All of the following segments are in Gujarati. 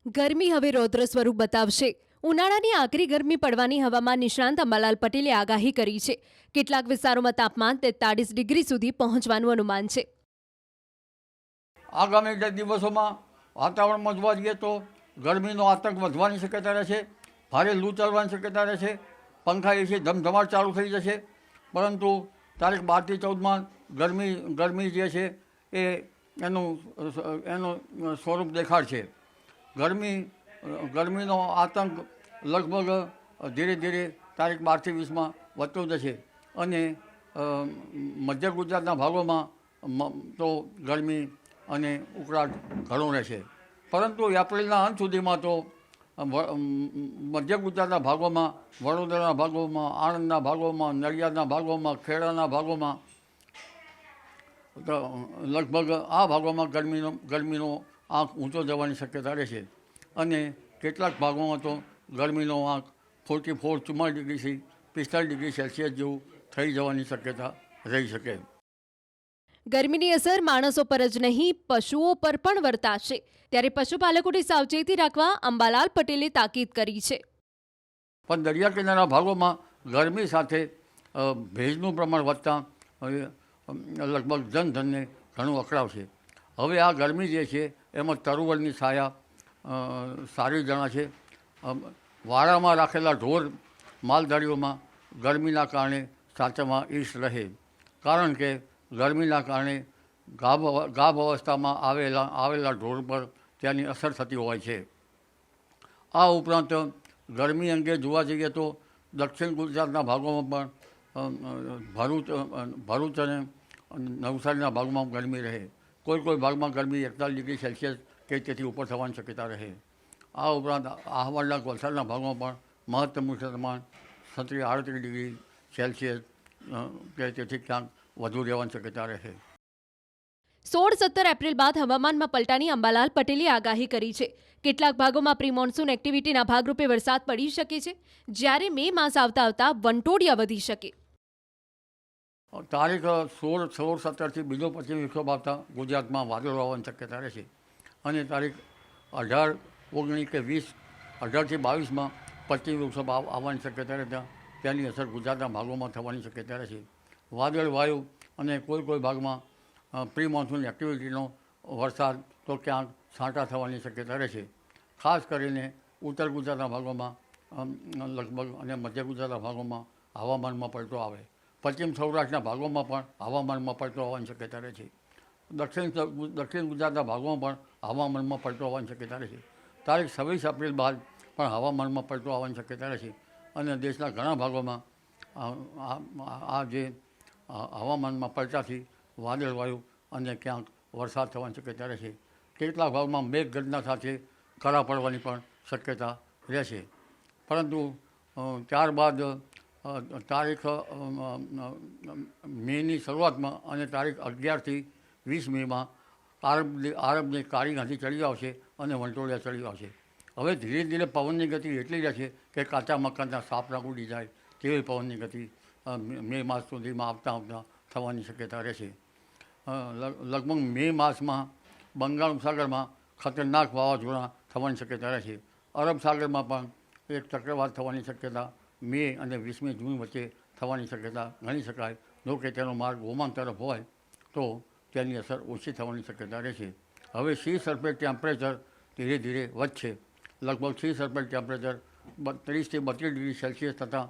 ગરમી હવે રૌદ્ર સ્વરૂપ બતાવશે. ઉનાળાની આકરી ગરમી પડવાની હવામાન નિષ્ણાંત અંબાલાલ પટેલે આગાહી કરી છે. કેટલાક વિસ્તારોમાં તાપમાન 43 ડિગ્રી સુધી પહોંચવાનું અનુમાન છે. આગામી દિવસોમાં વાતાવરણમાં જોવા જઈએ તો ગરમીનો આતંક વધવાની શક્યતા રહેશે. ભારે લૂ ચાલવાની શક્યતા રહેશે. પંખા એસી ધમધમાટ ચાલુ થઈ જશે. પરંતુ તારીખ 12 થી 14 ગરમી જે છે એ એનું સ્વરૂપ દેખાડશે. ગરમીનો આતંક લગભગ ધીરે ધીરે તારીખ 12 થી 20 વધતો જશે અને મધ્ય ગુજરાતના ભાગોમાં તો ગરમી અને ઉકળાટ ઘણો રહેશે. પરંતુ એપ્રિલના અંત સુધીમાં તો મધ્ય ગુજરાતના ભાગોમાં, વડોદરાના ભાગોમાં, આણંદના ભાગોમાં, નડિયાદના ભાગોમાં, ખેડાના ભાગોમાં લગભગ આ ભાગોમાં ગરમીનો આંક ઊંચો જવાની શક્યતા રહેશે અને કેટલાક ભાગોમાં તો ગરમીનો આંક 44 ડિગ્રીથી 45 ડિગ્રી સેલ્સિયસ જેવું થઈ જવાની શક્યતા રહી શકે. ગરમીની અસર માણસો પર જ નહીં, પશુઓ પર પણ વર્તાશે. ત્યારે પશુપાલકોની સાવચેતી રાખવા અંબાલાલ પટેલે તાકીદ કરી છે. પણ દરિયા કિનારાના ભાગોમાં ગરમી સાથે ભેજનું પ્રમાણ વધતા લગભગ જનધનને ઘણું અકળાવશે. હવે આ ગરમી જે છે એમાં તરુવરની છાયા સારી જણાશે. વાડામાં રાખેલા ઢોર માલધારીઓમાં ગરમીના કારણે સાચામાં ઈર્ષ રહે, કારણ કે ગરમીના કારણે ગાભ અવસ્થામાં આવેલા ઢોર પર તેની અસર થતી હોય છે. આ ઉપરાંત ગરમી અંગે જોવા જઈએ તો દક્ષિણ ગુજરાતના ભાગોમાં પણ ભરૂચ અને નવસારીના ભાગમાં ગરમી રહે. કોઈ ભાગમાં ગરમી 41 ડિગ્રી સેલ્સિયસ કે તેથી ઉપર થવાની શક્યતા રહે. આ ઉપરાંત આહવાના વલસાડના ભાગમાં પણ મહત્તમ તાપમાન 37-38 ડિગ્રી સેલ્સિયસ કે તેથી ક્યાંક વધુ રહેવાની શક્યતા રહે. 16-17 એપ્રિલ બાદ હવામાનમાં પલટાની અંબાલાલ પટેલે આગાહી કરી છે. કેટલાક ભાગોમાં પ્રી મોન્સૂન એક્ટિવિટીના ભાગરૂપે વરસાદ પડી શકે છે, જ્યારે મે માસ આવતા વંટોળિયા વધી શકે. તારીખ 16-17થી બીજો પશ્ચિમ વિક્ષોભ આવતા ગુજરાતમાં વાદળો આવવાની શક્યતા રહેશે અને તારીખ 18, 19 કે 20, 18થી 22માં પશ્ચિમ વિક્ષોભ આવવાની શક્યતા રહેતા તેની અસર ગુજરાતના ભાગોમાં થવાની શક્યતા રહેશે. વાદળ વાયુ અને કોઈ ભાગમાં પ્રી મોન્સૂન એક્ટિવિટીનો વરસાદ તો ક્યાંક છાંટા થવાની શક્યતા રહેશે. ખાસ કરીને ઉત્તર ગુજરાતના ભાગોમાં લગભગ અને મધ્ય ગુજરાતના ભાગોમાં હવામાનમાં પલટો આવે. પશ્ચિમ સૌરાષ્ટ્રના ભાગોમાં પણ હવામાનમાં પલટો આવવાની શક્યતા રહે છે. દક્ષિણ ગુજરાતના ભાગોમાં પણ હવામાનમાં પલટો આવવાની શક્યતા રહે છે. તારીખ 26 એપ્રિલ બાદ પણ હવામાનમાં પલટો આવવાની શક્યતા રહે છે અને દેશના ઘણા ભાગોમાં આ જે હવામાનમાં પલટાથી વાદળ વાયુ અને ક્યાંક વરસાદ થવાની શક્યતા રહેશે. કેટલાક ભાગમાં મેઘગર્જના સાથે કરા પડવાની પણ શક્યતા રહેશે. પરંતુ ત્યારબાદ તારીખ મેની શરૂઆતમાં અને તારીખ 11થી 20 મેમાં આરબની કાળી ગાંઠી ચડી આવશે અને વંટોળિયા ચડી આવશે. હવે ધીરે ધીરે પવનની ગતિ એટલી રહેશે કે કાચા મકાનના સાપના ઉડી જાય તેવી પવનની ગતિ મે માસ સુધીમાં આવતા થવાની શક્યતા રહેશે. લગભગ મે માસમાં બંગાળ ઉપસાગરમાં ખતરનાક વાવાઝોડા થવાની શક્યતા રહેશે. અરબ સાગરમાં પણ એક ચક્રવાત થવાની શક્યતા મે અને 20મી જૂન વચ્ચે થવાની શક્યતા ગણી શકાય. જો કે તેનો માર્ગ ઓમાન તરફ હોય તો તેની અસર ઓછી થવાની શક્યતા રહેશે. હવે સી સરફેસ ટેમ્પરેચર ધીરે ધીરે વધશે. લગભગ સી સરફેસ ટેમ્પરેચર 30 થી 32 ડિગ્રી સેલ્સિયસ થતાં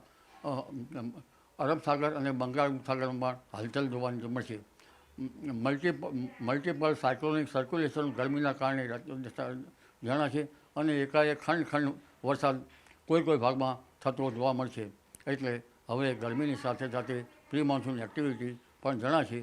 અરબ સાગર અને બંગાળ ઉપસાગરમાં હલચલ જોવાની મળશે. મલ્ટિપલ સાયક્લોનિક સર્ક્યુલેશન ગરમીના કારણે જણાશે અને એકાએક ખંડ વરસાદ કોઈ ભાગમાં થતો જોવા મળશે. એટલે હવે ગરમીની સાથે પ્રી મોન્સૂન એક્ટિવિટી પણ જણાશે